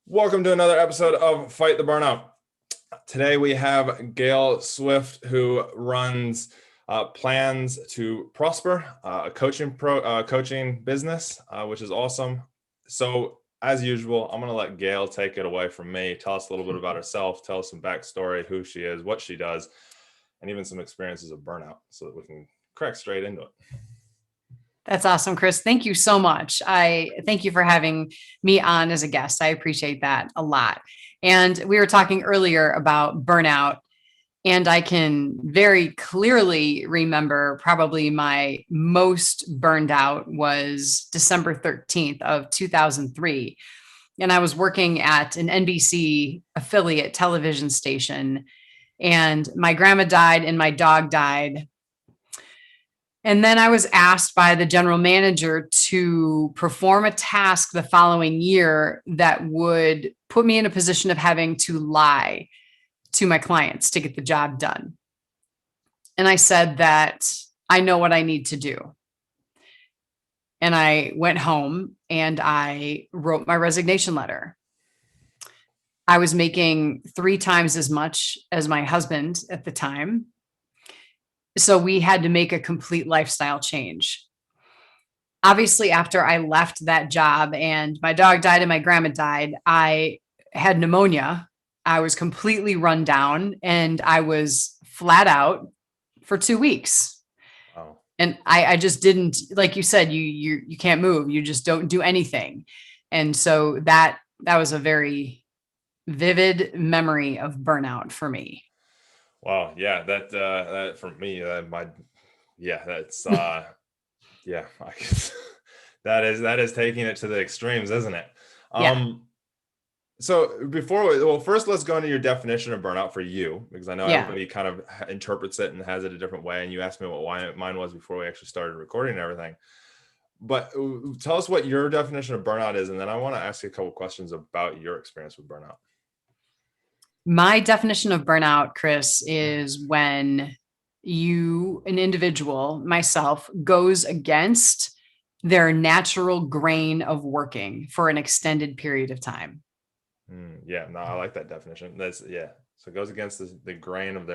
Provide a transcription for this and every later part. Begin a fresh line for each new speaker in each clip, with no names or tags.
Welcome to another episode of Fight the Burnout. Today we have Gail Swift, who runs Plans to Prosper, a coaching business, which is awesome. So as usual, I'm going to let Gail take it away from me. Tell us a little bit about herself, tell us some backstory, who she is, what she does, and even some experiences of burnout so that we can crack straight into it.
That's awesome, Chris. Thank you so much. I thank you for having me on as a guest. I appreciate that a lot. And we were talking earlier about burnout, and I can very clearly remember probably my most burned out was December 13th of 2003. And I was working at an NBC affiliate television station, and my grandma died and my dog died. And then I was asked by the general manager to perform a task the following year that would put me in a position of having to lie to my clients to get the job done. And I said that I know what I need to do. And I went home and I wrote my resignation letter. I was making 3 times as much as my husband at the time. So we had to make a complete lifestyle change. Obviously, after I left that job and my dog died and my grandma died, I had pneumonia. I was completely run down and I was flat out for 2 weeks.
Wow.
And I just didn't, like you said, you can't move. You just don't do anything. And so that was a very vivid memory of burnout for me.
Wow. Yeah. That for me, that's yeah, I guess that is taking it to the extremes, isn't it?
Yeah.
So first let's go into your definition of burnout for you, because I know everybody kind of interprets it and has it a different way. And you asked me what mine was before we actually started recording and everything. But tell us what your definition of burnout is. And then I want to ask you a couple questions about your experience with burnout.
My definition of burnout, Chris, is when an individual, myself, goes against their natural grain of working for an extended period of time.
Yeah, no, I like that definition. So it goes against the grain of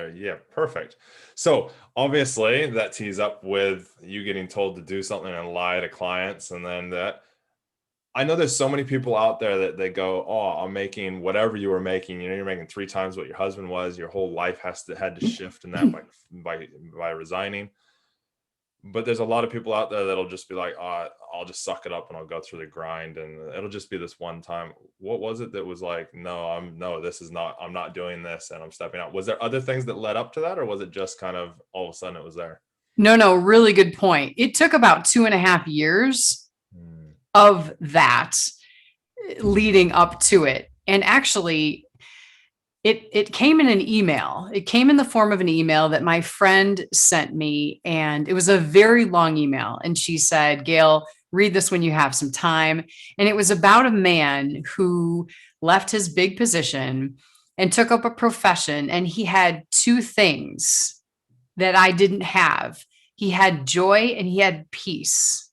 perfect. So obviously that tees up with you getting told to do something and lie to clients. And then I know there's so many people out there that they go, oh, I'm making whatever you were making. You're making 3 times what your husband was. Your whole life had to shift in that by resigning. But there's a lot of people out there that'll just be like, oh, I'll just suck it up and I'll go through the grind and it'll just be this one time. What was it that was like, I'm not doing this and I'm stepping out? Was there other things that led up to that, or was it just kind of all of a sudden it was there?
No, really good point. It took about 2.5 years of that leading up to it. And actually, it came in an email. It came in the form of an email that my friend sent me. And it was a very long email. And she said, Gail, read this when you have some time. And it was about a man who left his big position and took up a profession. And he had 2 things that I didn't have. He had joy and he had peace.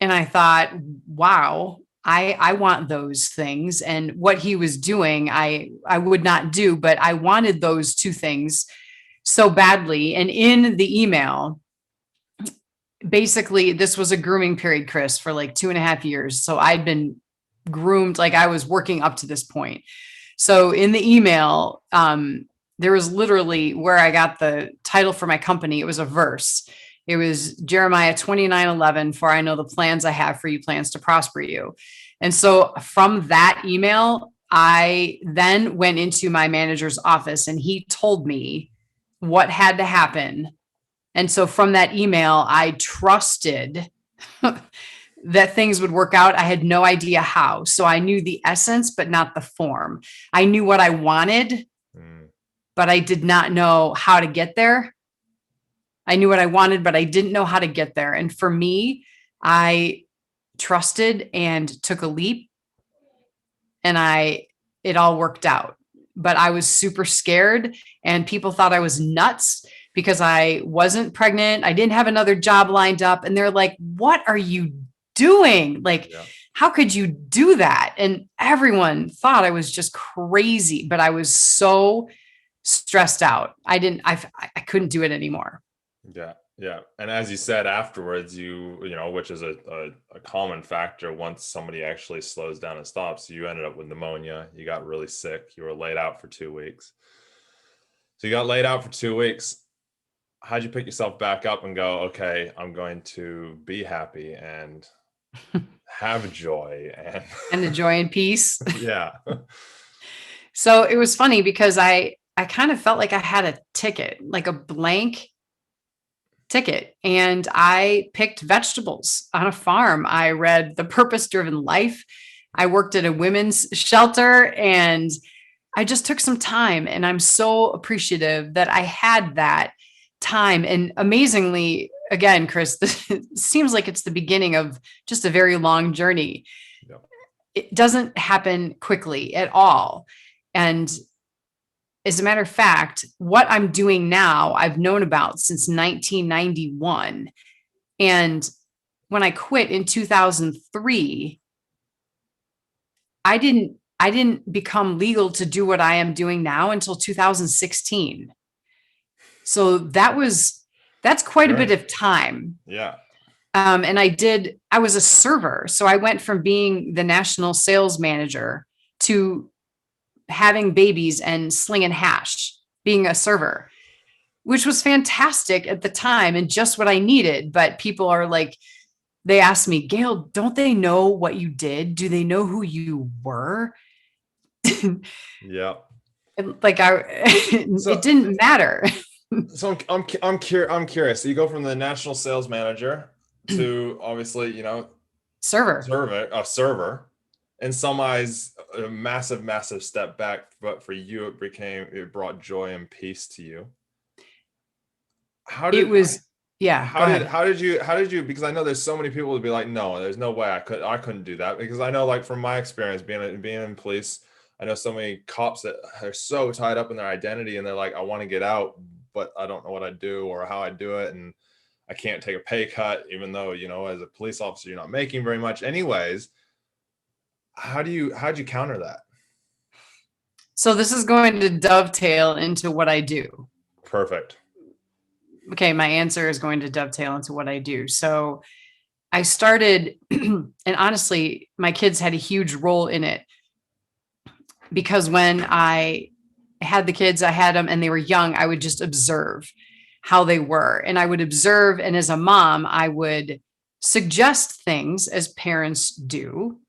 And I thought, wow, I want those things. And what he was doing, I would not do, but I wanted those 2 things so badly. And in the email, basically, this was a grooming period, Chris, for like 2.5 years. So I'd been groomed, like I was working up to this point. So in the email, there was literally where I got the title for my company. It was a verse. It was Jeremiah 29:11, for I know the plans I have for you, plans to prosper you. And so from that email, I then went into my manager's office and he told me what had to happen. And so from that email, I trusted that things would work out. I had no idea how. So I knew the essence, but not the form. I knew what I wanted, but I did not know how to get there. I knew what I wanted, but I didn't know how to get there. And for me, I trusted and took a leap and it all worked out. But I was super scared and people thought I was nuts because I wasn't pregnant. I didn't have another job lined up. And they're like, what are you doing? Like, how could you do that? And everyone thought I was just crazy, but I was so stressed out. I couldn't do it anymore.
Yeah. Yeah. And as you said afterwards, which is a common factor once somebody actually slows down and stops, you ended up with pneumonia. You got really sick. You were laid out for 2 weeks. So you got laid out for 2 weeks. How'd you pick yourself back up and go, okay, I'm going to be happy and have joy
And the joy and peace.
yeah.
So it was funny because I kind of felt like I had a ticket, like a blank ticket, and I picked vegetables on a farm. I read The Purpose Driven Life. I worked at a women's shelter, and I just took some time, and I'm so appreciative that I had that time. And amazingly, again, Chris, this seems like it's the beginning of just a very long journey.
Yep.
It doesn't happen quickly at all. And as a matter of fact, what I'm doing now, I've known about since 1991. And when I quit in 2003, I didn't become legal to do what I am doing now until 2016. So that's quite a bit of time.
Yeah.
And I was a server. So I went from being the national sales manager to having babies and slinging hash, being a server, which was fantastic at the time and just what I needed. But people are like, they asked me, Gail, don't they know what you did? Do they know who you were?
Yeah.
Like it didn't matter.
So I'm curious. So you go from the national sales manager to obviously,
server.
server. In some eyes, a massive step back, but for you, it brought joy and peace to you. How did you, because I know there's so many people would be like, no, there's no way I couldn't do that, because I know, like, from my experience being in police, I know so many cops that are so tied up in their identity and they're like, I want to get out, but I don't know what I do or how I do it. And I can't take a pay cut, even though, as a police officer, you're not making very much anyways. How'd you counter that?
So this is going to dovetail into what I do.
Perfect.
Okay. My answer is going to dovetail into what I do. So I started, and honestly, my kids had a huge role in it, because when I had the kids, I had them and they were young, I would just observe how they were. And I would observe. And as a mom, I would suggest things as parents do.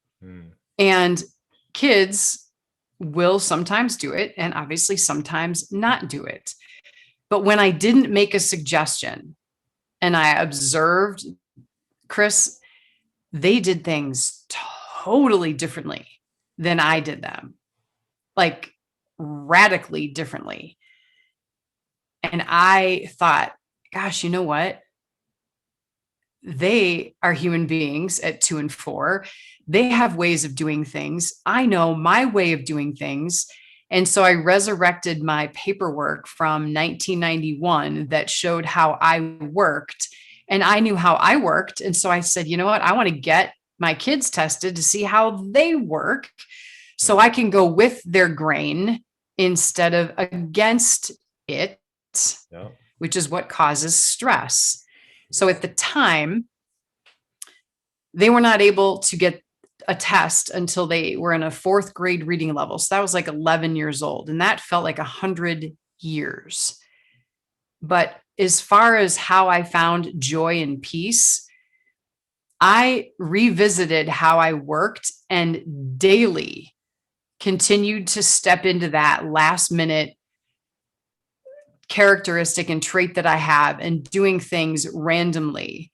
And kids will sometimes do it, and obviously sometimes not do it. But when I didn't make a suggestion and I observed, Chris, they did things totally differently than I did them, like radically differently. And I thought, gosh, you know what? They are human beings at 2 and 4. They have ways of doing things. I know my way of doing things. And so I resurrected my paperwork from 1991 that showed how I worked, and I knew how I worked. And so I said, you know what? I want to get my kids tested to see how they work so I can go with their grain instead of against it, which is what causes stress. So at the time, they were not able to get a test until they were in a 4th grade reading level. So that was like 11 years old. And that felt like 100 years. But as far as how I found joy and peace, I revisited how I worked and daily continued to step into that last minute characteristic and trait that I have, and doing things randomly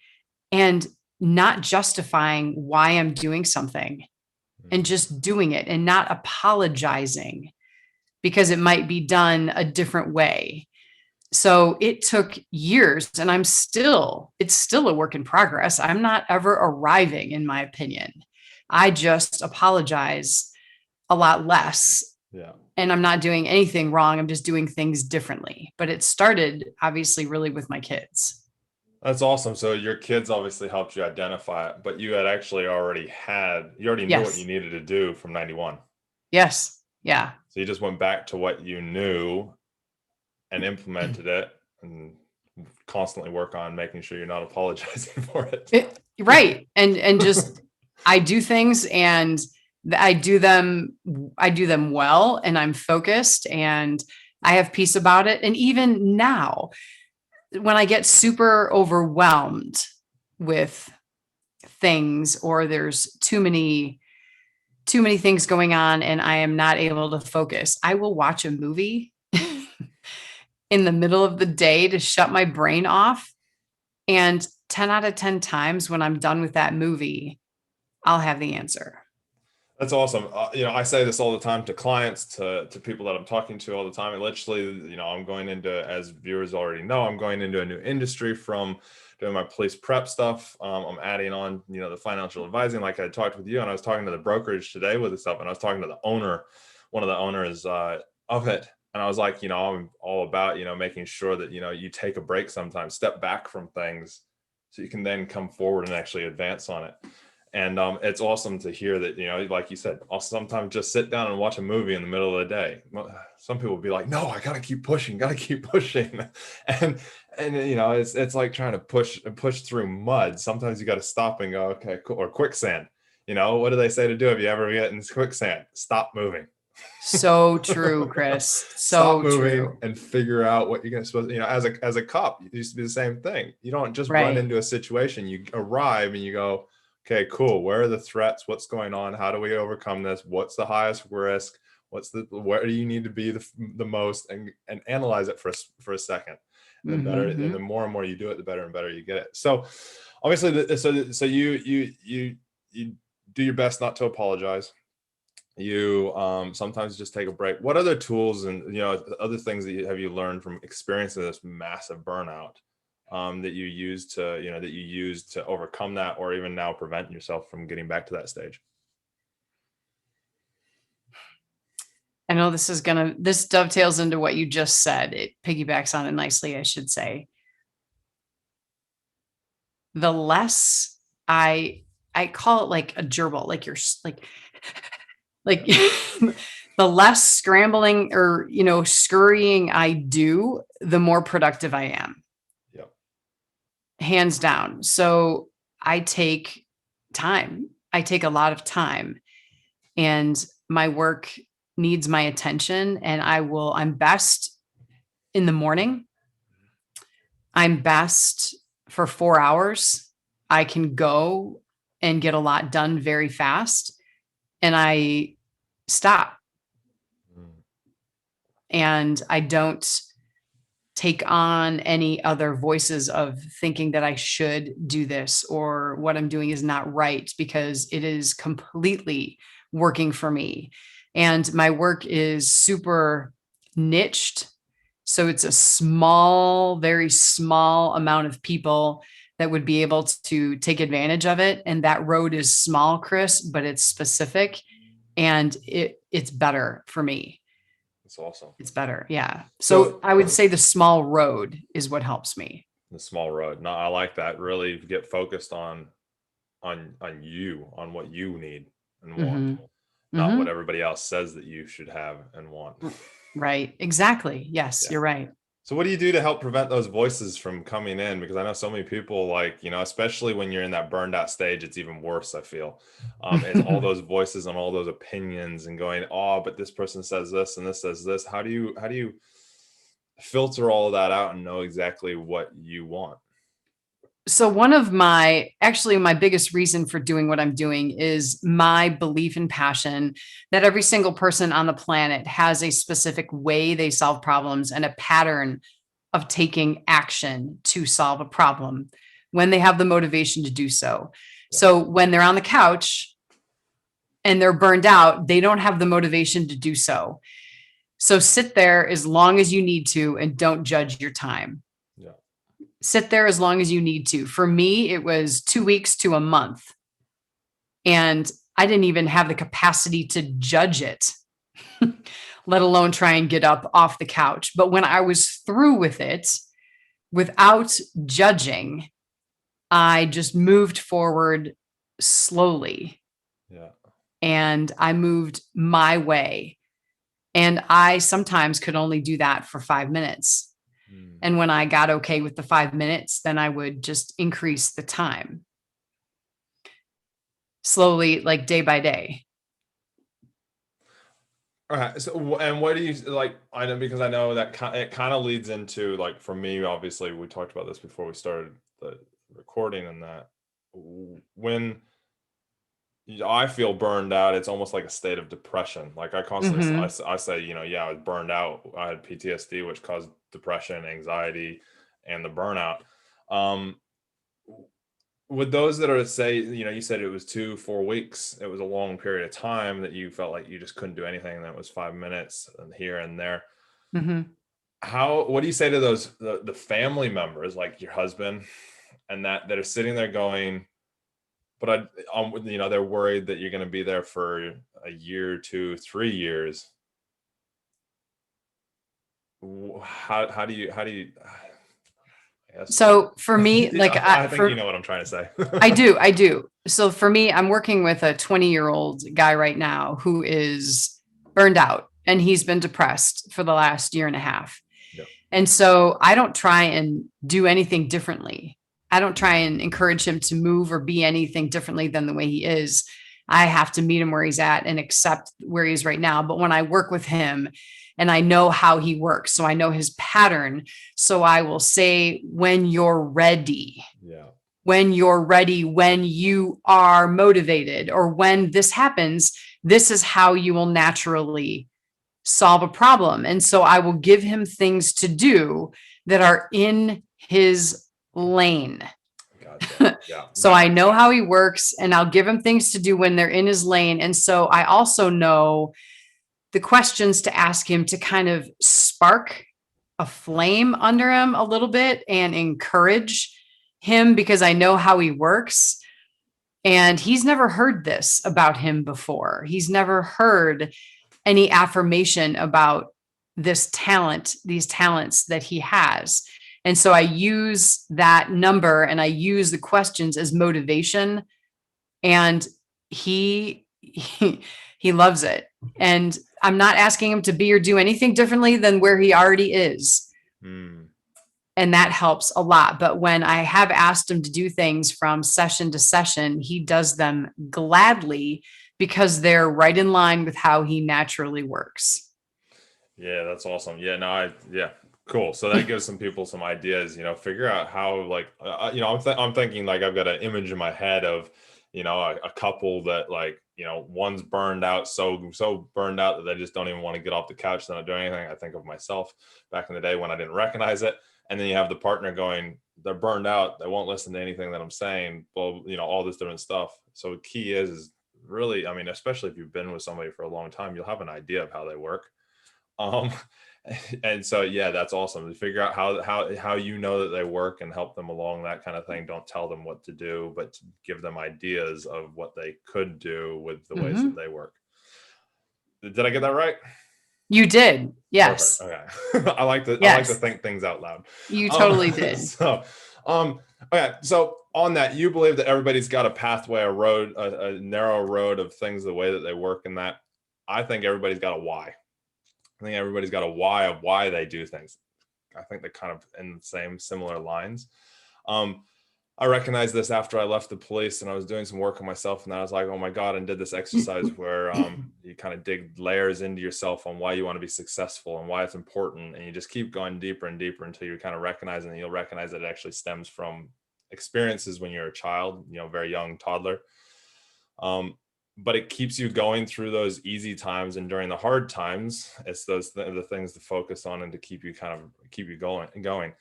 and not justifying why I'm doing something, and just doing it and not apologizing because it might be done a different way. So it took years, and it's still a work in progress. I'm not ever arriving, in my opinion. I just apologize a lot less.
Yeah.
And I'm not doing anything wrong. I'm just doing things differently. But it started obviously really with my kids.
That's awesome. So your kids obviously helped you identify it, but you had actually you already knew what you
Yes.
needed to do from 91.
Yes. Yeah.
So you just went back to what you knew and implemented it and constantly work on making sure you're not apologizing for it.
Right. And just I do things and I do them well, and I'm focused and I have peace about it. And even now, when I get super overwhelmed with things, or there's too many things going on and I am not able to focus, I will watch a movie in the middle of the day to shut my brain off. And 10 out of 10 times when I'm done with that movie, I'll have the answer.
That's awesome. I say this all the time to clients, to people that I'm talking to all the time. And literally, I'm going into, as viewers already know, I'm going into a new industry from doing my police prep stuff. I'm adding on, the financial advising, like I talked with you, and I was talking to the brokerage today with this stuff, and I was talking to the owner, one of the owners of it. And I was like, I'm all about, making sure that, you take a break sometimes, step back from things so you can then come forward and actually advance on it. And it's awesome to hear that, like you said, I'll sometimes just sit down and watch a movie in the middle of the day. Some people will be like, no, I got to keep pushing, and it's like trying to push through mud. Sometimes you got to stop and go, okay, cool. Or quicksand. What do they say to do if you ever get in quicksand? Stop moving.
So true, Chris.
Stop
So
moving
true.
and figure out what you're going to supposed to, as a cop, it used to be the same thing. You don't just run
Right.
into a situation. You arrive and you go, okay, cool. Where are the threats? What's going on? How do we overcome this? What's the highest risk? Where do you need to be the most, and analyze it for a second. And the better, and the more and more you do it, the better and better you get it. So obviously, so you do your best not to apologize. You sometimes just take a break. What other tools and other things that have you learned from experiencing this massive burnout that you use to overcome that, or even now prevent yourself from getting back to that stage?
I know this dovetails into what you just said. It piggybacks on it nicely, I should say. The less I call it like a gerbil, like you're like the less scrambling or, scurrying I do, the more productive I am.
Yep.
Hands down. So I take time. I take a lot of time, and my work needs my attention, and I'm best in the morning. I'm best for 4 hours. I can go and get a lot done very fast, and I stop. And I don't take on any other voices of thinking that I should do this or what I'm doing is not right, because it is completely working for me. And my work is super niched. So it's a small, very small amount of people that would be able to take advantage of it. And that road is small, Chris, but it's specific, and it's better for me.
That's awesome.
It's better. Yeah. So I would say the small road is what helps me.
The small road. No, I like that. Really get focused on you, on what you need and want, not what everybody else says that you should have and want.
Right. Exactly. Yes, you're right.
So what do you do to help prevent those voices from coming in? Because I know so many people, especially when you're in that burned out stage, it's even worse, I feel. It's all those voices and all those opinions and going, oh, but this person says this and this says this. How do you filter all of that out and know exactly what you want?
So one of my biggest reason for doing what I'm doing is my belief and passion that every single person on the planet has a specific way they solve problems and a pattern of taking action to solve a problem when they have the motivation to do so. Yeah. So when they're on the couch and they're burned out, they don't have the motivation to do so. So sit there as long as you need to and don't judge your time. Sit there as long as you need to. For me, it was 2 weeks to a month. And I didn't even have the capacity to judge it, let alone try and get up off the couch. But when I was through with it, without judging, I just moved forward slowly,
Yeah.
and I moved my way. And I sometimes could only do that for 5 minutes.
Mm.
And when I got okay with the 5 minutes, then I would just increase the time slowly, like day by day.
All right. So, and what do you like? I know, because I know that it kind of leads into, like, for me, obviously, we talked about this before we started the recording, and that when I feel burned out, it's almost like a state of depression. Like, I constantly,
Mm-hmm.
I say, yeah, I was burned out. I had PTSD, which caused depression, anxiety, and the burnout. Um, with those that are, say, you said it was 2 4 weeks, it was a long period of time that you felt like you just couldn't do anything, and that was 5 minutes and here and there.
Mm-hmm.
What do you say to those, the family members, like your husband, and that are sitting there going, but they're worried that you're going to be there for a year, 2 3 years. How do you I guess,
So for me, like
yeah, I think you know what I'm trying to say.
I do. So for me, I'm working with a 20-year-old guy right now who is burned out, and he's been depressed for the last year and a half.
Yeah.
And so I don't try and do anything differently. I don't try and encourage him to move or be anything differently than the way he is. I have to meet him where he's at and accept where he is right now. But when I work with him and I know how he works, so I know his pattern, so I will say, when you're ready,
Yeah.
when you're ready, when you are motivated, or when this happens, this is how you will naturally solve a problem. And so I will give him things to do that are in his lane.
Gotcha. Yeah.
So I know how he works, and I'll give him things to do when they're in his lane. And so I also know the questions to ask him to kind of spark a flame under him a little bit and encourage him, because I know how he works. And he's never heard this about him before. He's never heard any affirmation about these talents that he has. And so I use that number and I use the questions as motivation, and he loves it. And I'm not asking him to be or do anything differently than where he already is.
Mm.
And that helps a lot. But when I have asked him to do things from session to session, he does them gladly because they're right in line with how he naturally works.
Yeah, that's awesome. Yeah, no, yeah, cool. So that gives some people some ideas, figure out how, like, I'm thinking, like, I've got an image in my head of, a couple that, like, one's burned out, so burned out that they just don't even want to get off the couch, they're not doing anything. I think of myself back in the day when I didn't recognize it. And then you have the partner going, they're burned out, they won't listen to anything that I'm saying, well, all this different stuff. So the key is really, I mean, especially if you've been with somebody for a long time, you'll have an idea of how they work. um and so, yeah, that's awesome to figure out how that they work and help them along, that kind of thing. Don't tell them what to do, but to give them ideas of what they could do with the ways that they work. Did I get that right?
You did.
Perfect.
Yes.
Okay. I like to
Yes.
think things out loud.
You
um
totally did.
so okay, so on that, you believe that everybody's got a pathway, a road, a narrow road of things, the way that they work, in that I think everybody's got a why. I think everybody's got a why of why they do things. I think they're kind of in the same similar lines. Um, I recognized this after I left the police and I was doing some work on myself, and I was like, oh my God, and did this exercise where you kind of dig layers into yourself on why you want to be successful and why it's important. And you just keep going deeper and deeper until you kind of recognize, and you'll recognize that it actually stems from experiences when you're a child, very young toddler. But it keeps you going through those easy times, and during the hard times, it's the things to focus on and to keep you going.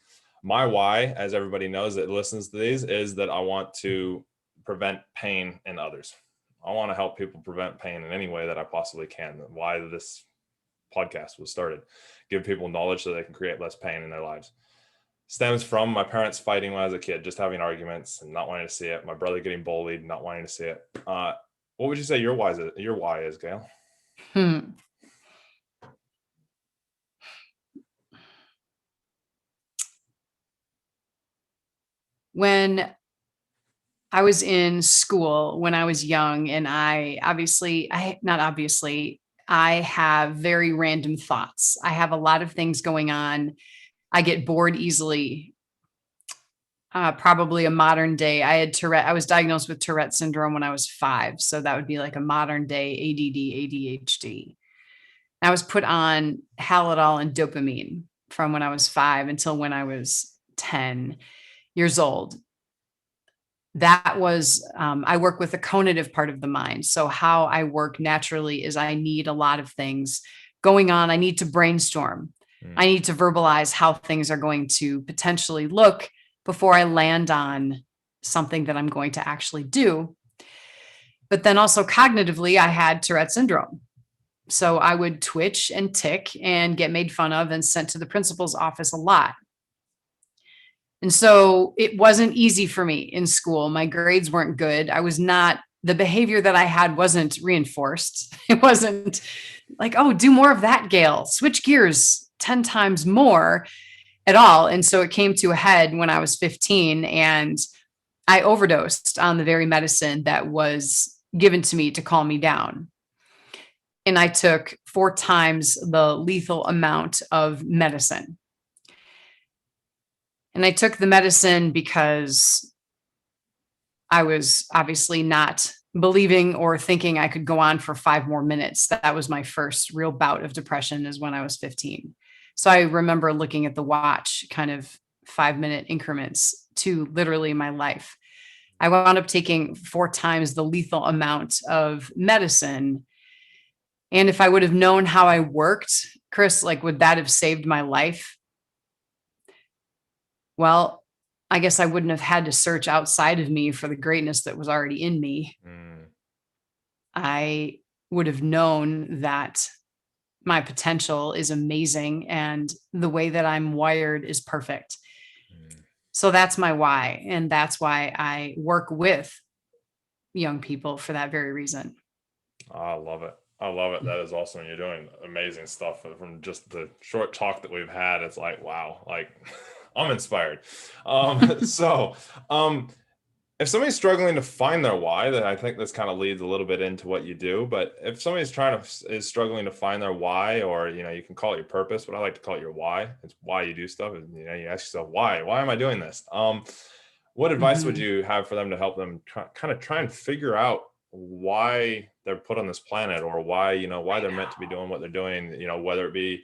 My why, as everybody knows that listens to these, is that I want to prevent pain in others. I want to help people prevent pain in any way that I possibly can. Why this podcast was started: give people knowledge so they can create less pain in their lives. Stems from my parents fighting when I was a kid, just having arguments and not wanting to see it. My brother getting bullied, not wanting to see it. What would you say your why is, Gail?
Hmm. When I was in school when I was young, and I have very random thoughts. I have a lot of things going on. I get bored easily. Probably a modern day. I had Tourette. I was diagnosed with Tourette syndrome when I was 5. So that would be like a modern day ADD, ADHD. I was put on Halidol and dopamine from when I was 5 until when I was 10 years old. That was, I work with the cognitive part of the mind. So how I work naturally is I need a lot of things going on. I need to brainstorm. I need to verbalize how things are going to potentially look before I land on something that I'm going to actually do. But then also cognitively, I had Tourette syndrome. So I would twitch and tick and get made fun of and sent to the principal's office a lot. And so it wasn't easy for me in school. My grades weren't good. The behavior that I had wasn't reinforced. It wasn't like, oh, do more of that, Gail, switch gears 10 times more at all. And so it came to a head when I was 15, and I overdosed on the very medicine that was given to me to calm me down. And I took 4 times the lethal amount of medicine. And I took the medicine because I was obviously not believing or thinking I could go on for 5 more minutes. That was my first real bout of depression, is when I was 15. So I remember looking at the watch, kind of 5-minute increments to literally my life. I wound up taking 4 times the lethal amount of medicine. And if I would have known how I worked, Chris, like, would that have saved my life? Well, I guess I wouldn't have had to search outside of me for the greatness that was already in me. I would have known that my potential is amazing and the way that I'm wired is perfect. So that's my why. And that's why I work with young people, for that very reason.
I love it. I love it. That is awesome. You're doing amazing stuff. From just the short talk that we've had, it's like, wow, like I'm inspired. So, if somebody's struggling to find their why, then I think this kind of leads a little bit into what you do. But if somebody's is struggling to find their why, or, you can call it your purpose, but I like to call it your why. It's why you do stuff. And, you ask yourself, why am I doing this? What advice would you have for them to help them kind of try and figure out why they're put on this planet, or why, why they're meant to be doing what they're doing, whether it be,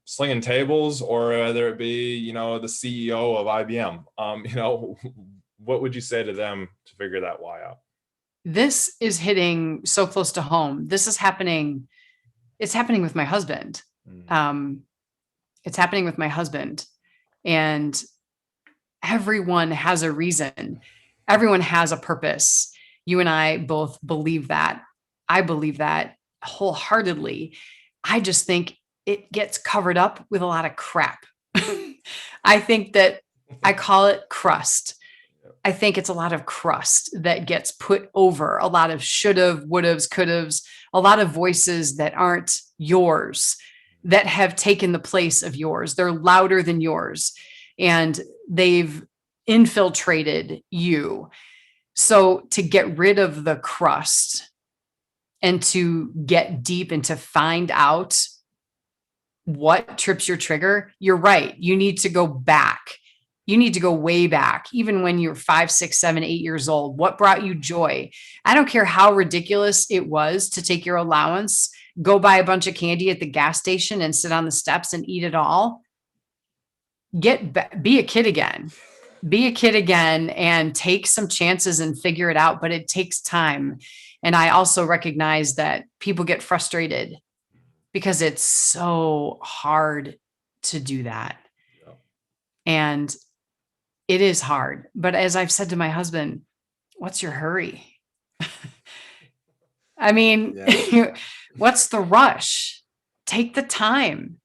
slinging tables, or whether it be, the CEO of IBM, what would you say to them to figure that why out?
This is hitting so close to home. This is happening. It's happening with my husband. It's happening with my husband. And everyone has a reason. Everyone has a purpose. You and I both believe that. I believe that wholeheartedly. I just think it gets covered up with a lot of crap. I think that I call it crust. I think it's a lot of crust that gets put over, a lot of should've, would'ves, could'ves, a lot of voices that aren't yours, that have taken the place of yours. They're louder than yours, and they've infiltrated you. So to get rid of the crust and to get deep and to find out what trips your trigger, you're right. You need to go back. You need to go way back, even when you're 5, 6, 7, 8 years old. What brought you joy? I don't care how ridiculous it was to take your allowance, go buy a bunch of candy at the gas station and sit on the steps and eat it all. Be a kid again. Be a kid again and take some chances and figure it out, but it takes time. And I also recognize that people get frustrated because it's so hard to do that.
Yeah.
And it is hard. But as I've said to my husband, what's your hurry? I mean, what's the rush? Take the time.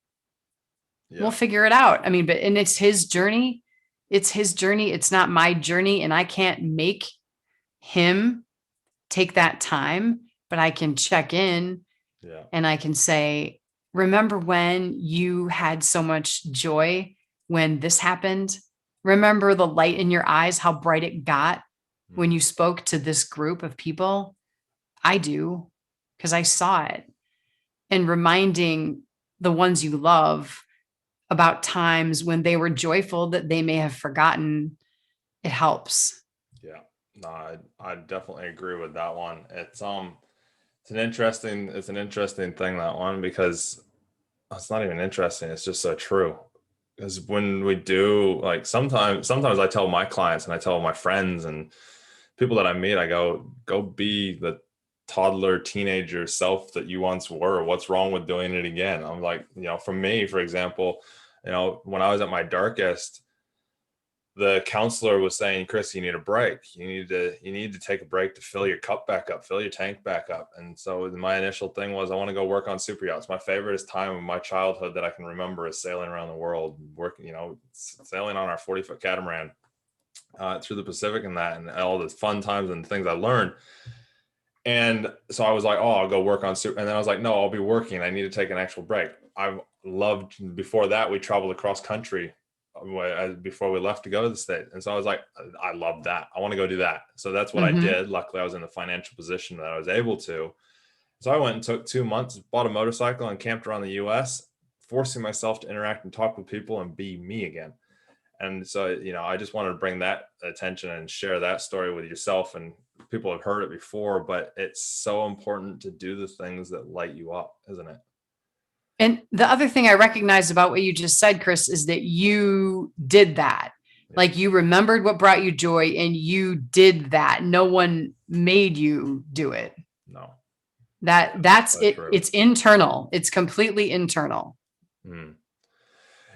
Yeah. We'll figure it out. I mean, and it's his journey. It's his journey. It's not my journey. And I can't make him take that time, but I can check in. Yeah. And I can say, remember when you had so much joy when this happened? Remember the light in your eyes, how bright it got when
Mm.
you spoke to this group of people? I do, because I saw it. And reminding the ones you love about times when they were joyful that they may have forgotten, it helps.
Yeah, no, I definitely agree with that one. It's an interesting thing, that one, because it's not even interesting. It's just so true. Because when we do, like, sometimes I tell my clients and I tell my friends and people that I meet, I go be the toddler teenager self that you once were. What's wrong with doing it again? I'm like, for me, for example, when I was at my darkest, the counselor was saying, Chris, you need a break. You need to take a break to fill your cup back up, fill your tank back up. And so my initial thing was, I want to go work on super yachts. My favorite time of my childhood that I can remember is sailing around the world, working, sailing on our 40-foot catamaran through the Pacific, and all the fun times and things I learned. And so I was like, oh, I'll go work on super. And then I was like, no, I'll be working. I need to take an actual break. I loved, before that, we traveled across country before we left to go to the state. And so I was like, I love that. I want to go do that. So that's what I
Mhm.
did. Luckily, I was in the financial position that I was able to. So I went and took 2 months, bought a motorcycle and camped around the US, forcing myself to interact and talk with people and be me again. And so, I just wanted to bring that attention and share that story with yourself. And people have heard it before, but it's so important to do the things that light you up, isn't it?
And the other thing I recognize about what you just said, Chris, is that you did that.
Yeah.
Like you remembered what brought you joy and you did that. No one made you do it.
No.
That's
So
it.
true.
It's internal. It's completely internal.
Mm.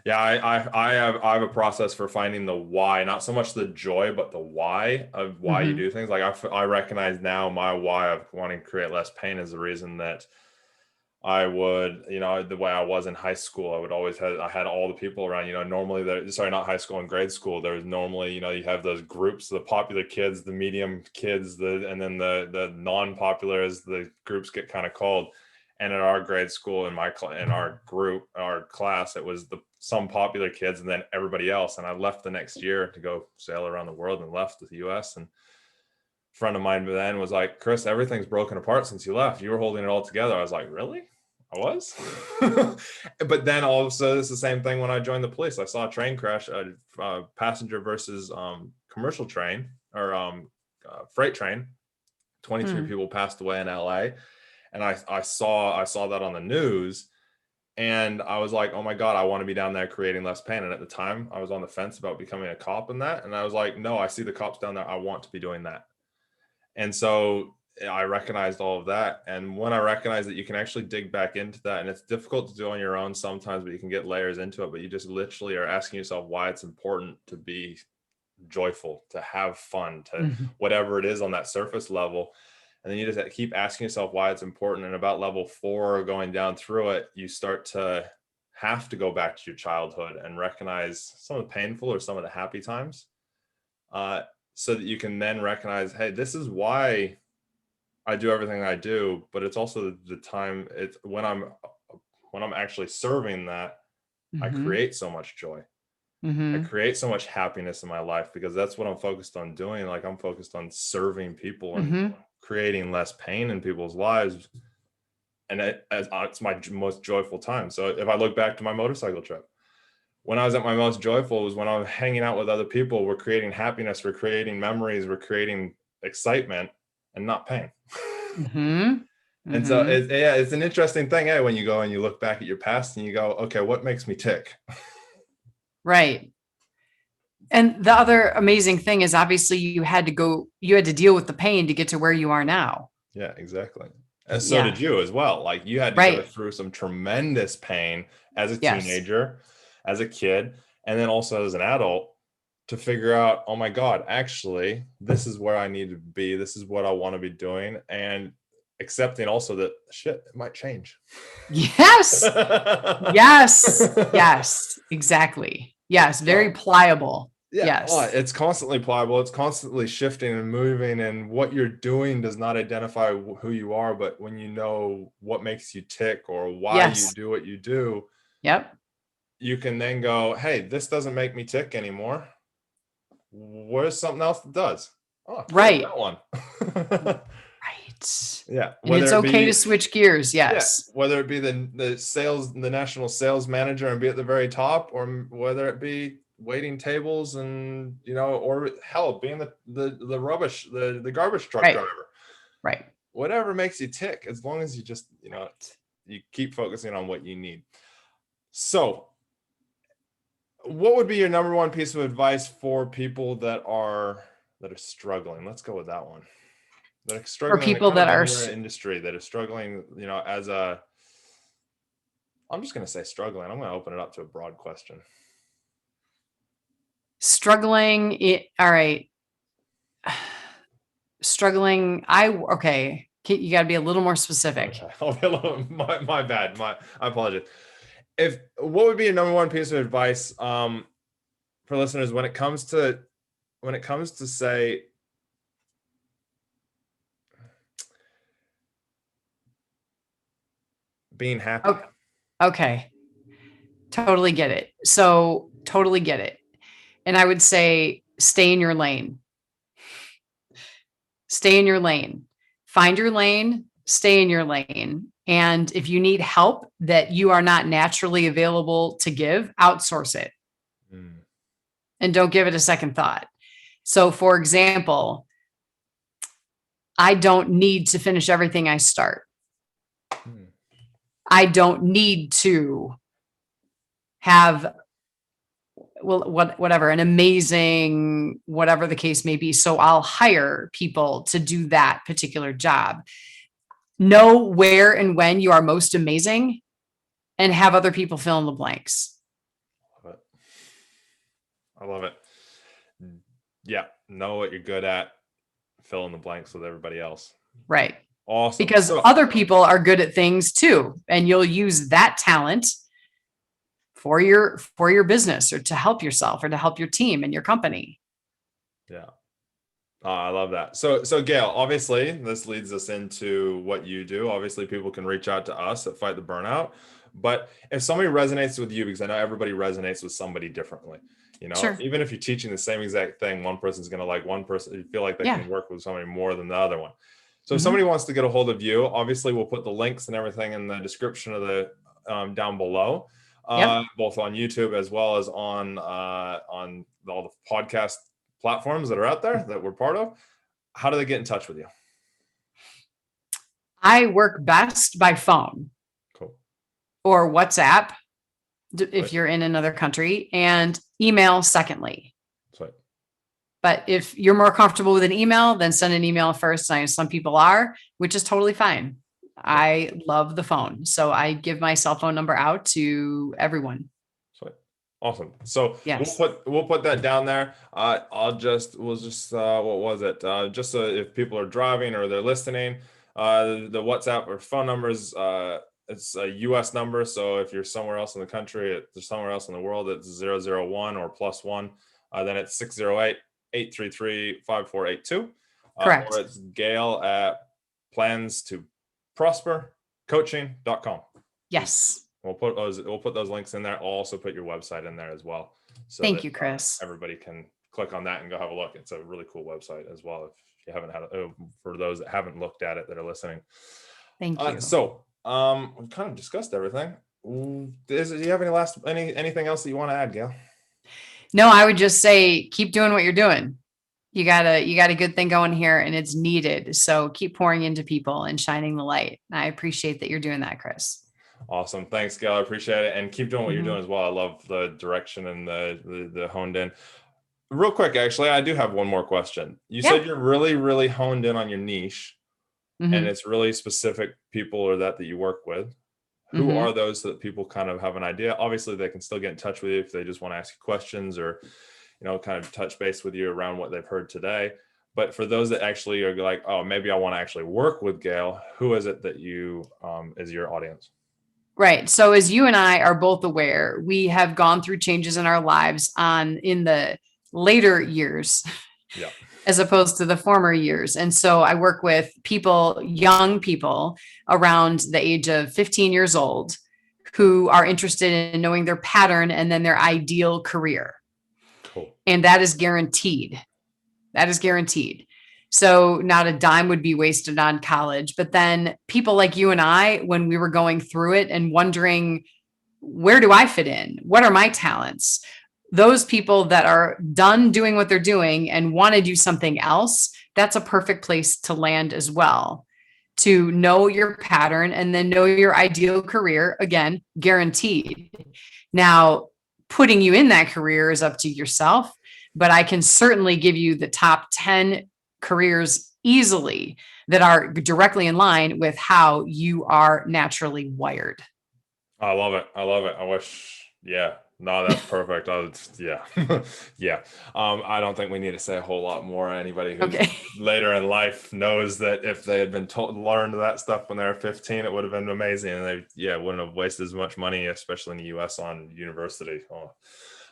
Yeah, I have a process for finding the why, not so much the joy, but the why of why you
Mhm.
do things. Like I recognize now my why of wanting to create less pain is the reason that I would, the way I was in high school, I had all the people around, normally not high school and grade school. There was normally, you have those groups, the popular kids, the medium kids, and then the non-popular, as the groups get kind of called. And in our grade school, in our group, our class, it was some popular kids and then everybody else. And I left the next year to go sail around the world and left the US. And a friend of mine then was like, Chris, everything's broken apart since you left. You were holding it all together. I was like, really? I was. But then also, it's the same thing when I joined the police. I saw a train crash, a passenger versus commercial train, or freight train. 23
Hmm.
people passed away in LA. And I saw that on the news. And I was like, oh my God, I want to be down there creating less pain. And at the time, I was on the fence about becoming a cop in that. And I was like, no, I see the cops down there. I want to be doing that. And so I recognized all of that. And when I recognized that you can actually dig back into that, and it's difficult to do on your own sometimes, but you can get layers into it. But you just literally are asking yourself why it's important to be joyful, to have fun, to
Mhm.
whatever it is on that surface level. And then you just keep asking yourself why it's important. And about level 4, going down through it, you start to have to go back to your childhood and recognize some of the painful or some of the happy times, uh, so that you can then recognize, hey, this is why I do everything I do. But it's also the time, it's when I'm actually serving that, I
Mhm.
create so much joy. I
Mhm.
create so much happiness in my life because that's what I'm focused on doing. Like, I'm focused on serving people and
Mhm.
creating less pain in people's lives. And it's my most joyful time. So if I look back to my motorcycle trip, when I was at my most joyful was when I was hanging out with other people. We're creating happiness, we're creating memories, we're creating excitement, and not pain.
Mhm.
And so
Mhm.
yeah, it's an interesting thing, when you go and you look back at your past and you go, okay, what makes me tick?
Right. And the other amazing thing is obviously you had to deal with the pain to get to where you are now.
Yeah, exactly. And so did
Yeah.
you as well. Like, you had to go
Right.
through some tremendous pain as a
Yes.
teenager, as a kid, and then also as an adult, to figure out, oh my God, actually, this is where I need to be. This is what I want to be doing. And accepting also that shit, it might change.
Yes. Yes. Yes. Exactly. Yes. Very
So
pliable.
yeah, well,
Yes.
it's constantly pliable. It's constantly shifting and moving, and what you're doing does not identify who you are. But when you know what makes you tick or why you
Yes.
do what you do,
Yep.
you can then go, "Hey, this doesn't make me tick anymore. Where's something else that does? Oh, cool,
Right.
that one.
Right.
Yeah.
And it's okay to switch gears. Yes.
Whether it be the national sales manager and be at the very top, or whether it be waiting tables and, or hell, being the rubbish, the garbage truck
Right.
driver.
Right.
Whatever makes you tick, as long as you just, you keep focusing on what you need. So what would be your number one piece of advice for people that are struggling? Let's go with that one. That are struggling
For people that are
in their industry, that are struggling, I'm just going to say struggling. I'm going to open it up to a broad question.
Struggling. All right. Struggling. Okay. You got to be a little more specific.
Okay. I'll be a little, my bad. I apologize. What would be your number one piece of advice for listeners when it comes to say being happy?
Okay. Totally get it. So totally get it. And I would say, stay in your lane. Stay in your lane. Find your lane, stay in your lane. And if you need help that you are not naturally available to give, outsource it. And don't give it a second thought. So for example, I don't need to finish everything I start. I don't need to have, whatever, an amazing, whatever the case may be. So I'll hire people to do that particular job. Know where and when you are most amazing and have other people fill in the blanks.
I love it. Yeah. Know what you're good at. Fill in the blanks with everybody else.
Right.
Awesome.
Because other people are good at things too. And you'll use that talent for your business, or to help yourself, or to help your team and your company.
Yeah. I love that. So Gail, obviously this leads us into what you do. Obviously people can reach out to us at Fight the Burnout, but if somebody resonates with you, because I know everybody resonates with somebody differently,
Sure.
Even if you're teaching the same exact thing, one person's going to like one person, you feel like they can work with somebody more than the other one. So if somebody wants to get a hold of you, obviously we'll put the links and everything in the description of the down below. Both on YouTube as well as on all the podcast platforms that are out there that we're part of. How do they get in touch with you?
I work best by phone.
Cool.
Or WhatsApp if you're in another country, and email secondly.
Sweet.
But if you're more comfortable with an email, then send an email first. Some people are, which is totally fine. I love the phone. So I give my cell phone number out to everyone.
Sweet. Awesome. So
yes.
we'll put that down there. What was it? Just so if people are driving or they're listening, the WhatsApp or phone numbers, it's a US number. So if you're somewhere else in the country, there's somewhere else in the world, it's 001 or +1. Then it's 608-833-5482.
Correct.
Or it's Gail at plansToProsperCoaching.com.
Yes.
We'll put those links in there. I'll also put your website in there as well. So
thank you, Chris.
Everybody can click on that and go have a look. It's a really cool website as well. If you haven't had it, for those that haven't looked at it that are listening.
Thank you.
So we've kind of discussed everything. Do you have anything else that you want to add, Gail?
No, I would just say, keep doing what you're doing. You got a good thing going here, and it's needed. So keep pouring into people and shining the light. I appreciate that you're doing that, Chris.
Awesome. Thanks, Gail. I appreciate it. And keep doing what you're doing as well. I love the direction and the honed in. Real quick, actually, I do have one more question. You said you're really, really honed in on your niche, and it's really specific people or that you work with. Who are those that people kind of have an idea? Obviously, they can still get in touch with you if they just want to ask you questions or, kind of touch base with you around what they've heard today. But for those that actually are like, oh, maybe I want to actually work with Gail, who is it that you is your audience?
Right. So as you and I are both aware, we have gone through changes in our lives in the later years.
Yeah.
As opposed to the former years. And so I work with young people around the age of 15 years old who are interested in knowing their pattern and then their ideal career.
Cool.
And that is guaranteed. That is guaranteed. So not a dime would be wasted on college. But then people like you and I, when we were going through it and wondering, where do I fit in? What are my talents? Those people that are done doing what they're doing and want to do something else, that's a perfect place to land as well. To know your pattern and then know your ideal career, again, guaranteed. Now, putting you in that career is up to yourself, but I can certainly give you the top 10 careers easily that are directly in line with how you are naturally wired.
I love it. I love it. I wish, yeah, no, that's perfect. Yeah. Yeah. I don't think we need to say a whole lot more. Anybody who's
Okay.
later in life knows that if they had been learned that stuff when they were 15, it would have been amazing. And they, yeah, wouldn't have wasted as much money, especially in the US on university.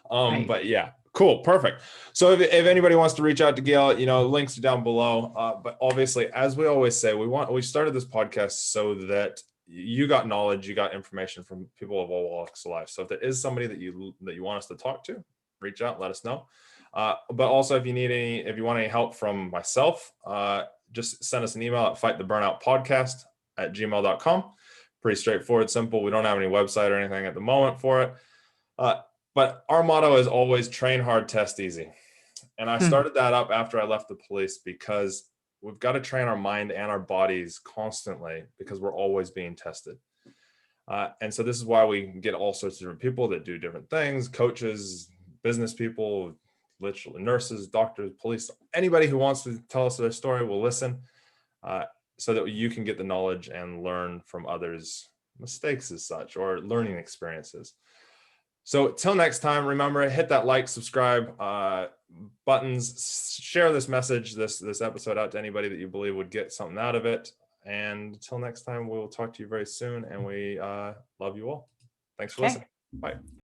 Right.
But yeah, cool. Perfect. So if anybody wants to reach out to Gail, links are down below. But obviously, as we always say, we started this podcast so that you got knowledge, you got information from people of all walks of life. So if there is somebody that you want us to talk to, reach out, let us know. But also if you want any help from myself, just send us an email at fighttheburnoutpodcast@gmail.com. Pretty straightforward, simple. We don't have any website or anything at the moment for it. But our motto is always train hard, test easy. And I started that up after I left the police because we've got to train our mind and our bodies constantly because we're always being tested. And so this is why we get all sorts of different people that do different things, coaches, business people, literally nurses, doctors, police, anybody who wants to tell us their story will listen, so that you can get the knowledge and learn from others' mistakes as such, or learning experiences. So till next time, remember, hit that like, subscribe buttons, share this message, this episode out to anybody that you believe would get something out of it. And until next time, we'll talk to you very soon. And we love you all. Thanks for listening. Bye.